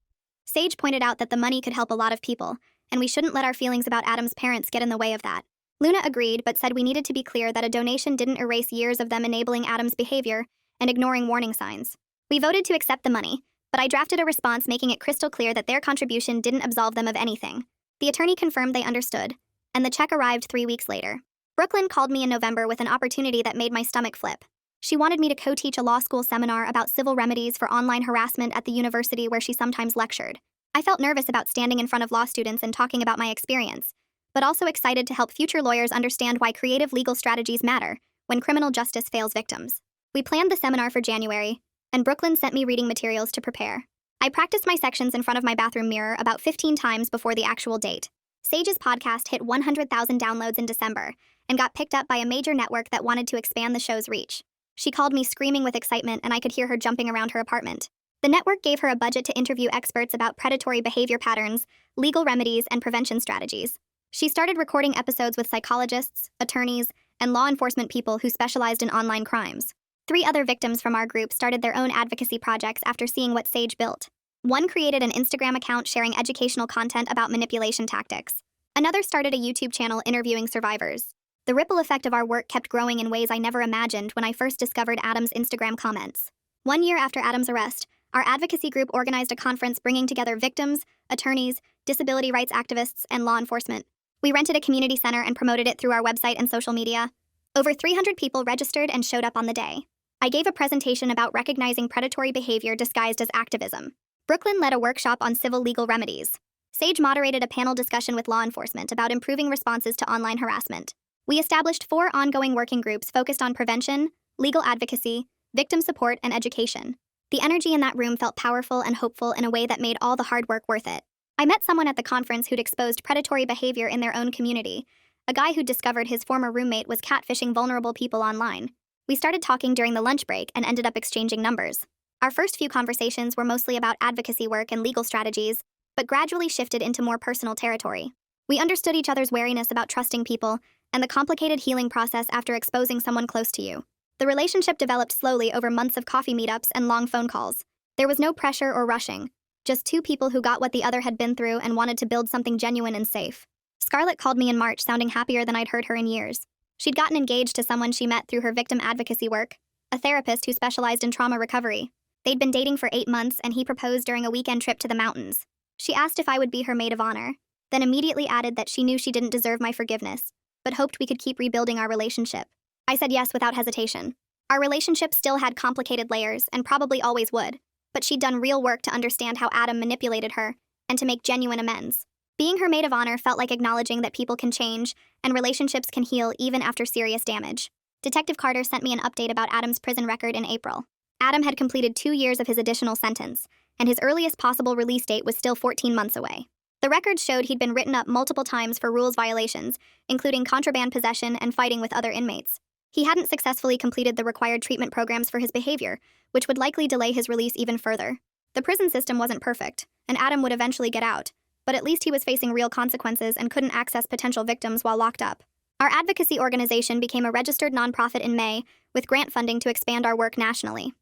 Sage pointed out that the money could help a lot of people, and we shouldn't let our feelings about Adam's parents get in the way of that. Luna agreed, but said we needed to be clear that a donation didn't erase years of them enabling Adam's behavior and ignoring warning signs. We voted to accept the money, but I drafted a response making it crystal clear that their contribution didn't absolve them of anything. The attorney confirmed they understood, and the check arrived 3 weeks later. Brooklyn called me in November with an opportunity that made my stomach flip. She wanted me to co-teach a law school seminar about civil remedies for online harassment at the university where she sometimes lectured. I felt nervous about standing in front of law students and talking about my experience, but also excited to help future lawyers understand why creative legal strategies matter when criminal justice fails victims. We planned the seminar for January, and Brooklyn sent me reading materials to prepare. I practiced my sections in front of my bathroom mirror about 15 times before the actual date. Sage's podcast hit 100,000 downloads in December and got picked up by a major network that wanted to expand the show's reach. She called me screaming with excitement, and I could hear her jumping around her apartment. The network gave her a budget to interview experts about predatory behavior patterns, legal remedies, and prevention strategies. She started recording episodes with psychologists, attorneys, and law enforcement people who specialized in online crimes. 3 other victims from our group started their own advocacy projects after seeing what Sage built. One created an Instagram account sharing educational content about manipulation tactics. Another started a YouTube channel interviewing survivors. The ripple effect of our work kept growing in ways I never imagined when I first discovered Adam's Instagram comments. 1 year after Adam's arrest, our advocacy group organized a conference bringing together victims, attorneys, disability rights activists, and law enforcement. We rented a community center and promoted it through our website and social media. Over 300 people registered and showed up on the day. I gave a presentation about recognizing predatory behavior disguised as activism. Brooklyn led a workshop on civil legal remedies. Sage moderated a panel discussion with law enforcement about improving responses to online harassment. We established 4 ongoing working groups focused on prevention, legal advocacy, victim support, and education. The energy in that room felt powerful and hopeful in a way that made all the hard work worth it. I met someone at the conference who'd exposed predatory behavior in their own community, a guy who'd discovered his former roommate was catfishing vulnerable people online. We started talking during the lunch break and ended up exchanging numbers. Our first few conversations were mostly about advocacy work and legal strategies, but gradually shifted into more personal territory. We understood each other's wariness about trusting people and the complicated healing process after exposing someone close to you. The relationship developed slowly over months of coffee meetups and long phone calls. There was no pressure or rushing, just two people who got what the other had been through and wanted to build something genuine and safe. Scarlett called me in March sounding happier than I'd heard her in years. She'd gotten engaged to someone she met through her victim advocacy work, a therapist who specialized in trauma recovery. They'd been dating for 8 months and he proposed during a weekend trip to the mountains. She asked if I would be her maid of honor, then immediately added that she knew she didn't deserve my forgiveness, but hoped we could keep rebuilding our relationship. I said yes without hesitation. Our relationship still had complicated layers and probably always would, but she'd done real work to understand how Adam manipulated her and to make genuine amends. Being her maid of honor felt like acknowledging that people can change and relationships can heal even after serious damage. Detective Carter sent me an update about Adam's prison record in April. Adam had completed 2 years of his additional sentence, and his earliest possible release date was still 14 months away. The records showed he'd been written up multiple times for rules violations, including contraband possession and fighting with other inmates. He hadn't successfully completed the required treatment programs for his behavior, which would likely delay his release even further. The prison system wasn't perfect, and Adam would eventually get out, but at least he was facing real consequences and couldn't access potential victims while locked up. Our advocacy organization became a registered nonprofit in May, with grant funding to expand our work nationally.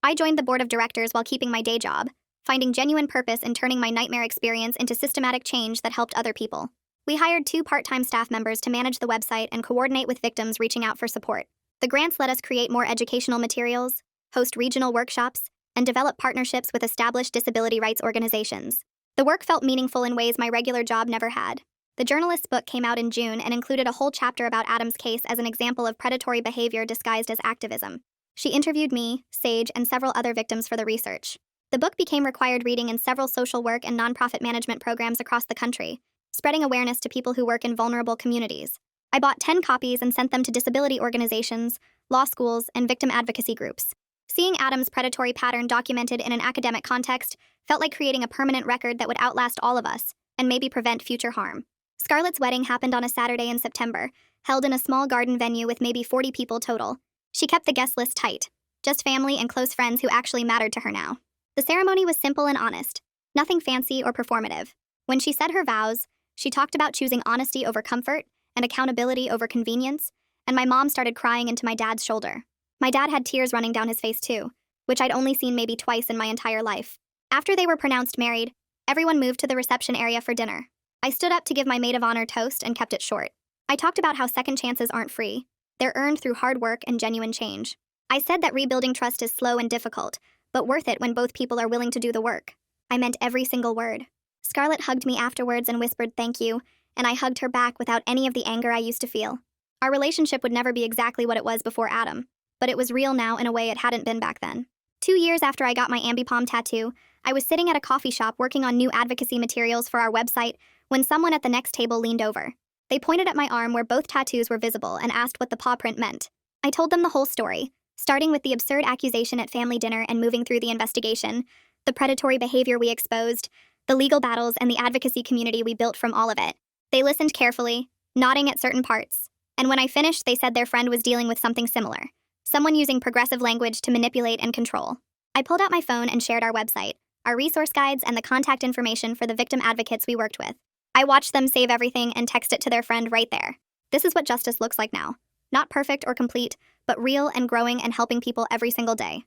I joined the board of directors while keeping my day job, finding genuine purpose in turning my nightmare experience into systematic change that helped other people. We hired 2 part-time staff members to manage the website and coordinate with victims reaching out for support. The grants let us create more educational materials, host regional workshops, and develop partnerships with established disability rights organizations. The work felt meaningful in ways my regular job never had. The journalist's book came out in June and included a whole chapter about Adam's case as an example of predatory behavior disguised as activism. She interviewed me, Sage, and several other victims for the research. The book became required reading in several social work and nonprofit management programs across the country, spreading awareness to people who work in vulnerable communities. I bought 10 copies and sent them to disability organizations, law schools, and victim advocacy groups. Seeing Adam's predatory pattern documented in an academic context felt like creating a permanent record that would outlast all of us and maybe prevent future harm. Scarlett's wedding happened on a Saturday in September, held in a small garden venue with maybe 40 people total. She kept the guest list tight, just family and close friends who actually mattered to her now. The ceremony was simple and honest, nothing fancy or performative. When she said her vows, she talked about choosing honesty over comfort and accountability over convenience, and my mom started crying into my dad's shoulder. My dad had tears running down his face too, which I'd only seen maybe twice in my entire life. After they were pronounced married, everyone moved to the reception area for dinner. I stood up to give my maid of honor toast and kept it short. I talked about how second chances aren't free. They're earned through hard work and genuine change. I said that rebuilding trust is slow and difficult, but worth it when both people are willing to do the work. I meant every single word. Scarlett hugged me afterwards and whispered thank you, and I hugged her back without any of the anger I used to feel. Our relationship would never be exactly what it was before Adam, but it was real now in a way it hadn't been back then. 2 years after I got my ambipom tattoo, I was sitting at a coffee shop working on new advocacy materials for our website when someone at the next table leaned over. They pointed at my arm where both tattoos were visible and asked what the paw print meant. I told them the whole story, starting with the absurd accusation at family dinner and moving through the investigation, the predatory behavior we exposed, the legal battles, and the advocacy community we built from all of it. They listened carefully, nodding at certain parts, and when I finished, they said their friend was dealing with something similar, someone using progressive language to manipulate and control. I pulled out my phone and shared our website, our resource guides, and the contact information for the victim advocates we worked with. I watched them save everything and text it to their friend right there. This is what justice looks like now. Not perfect or complete, but real and growing and helping people every single day.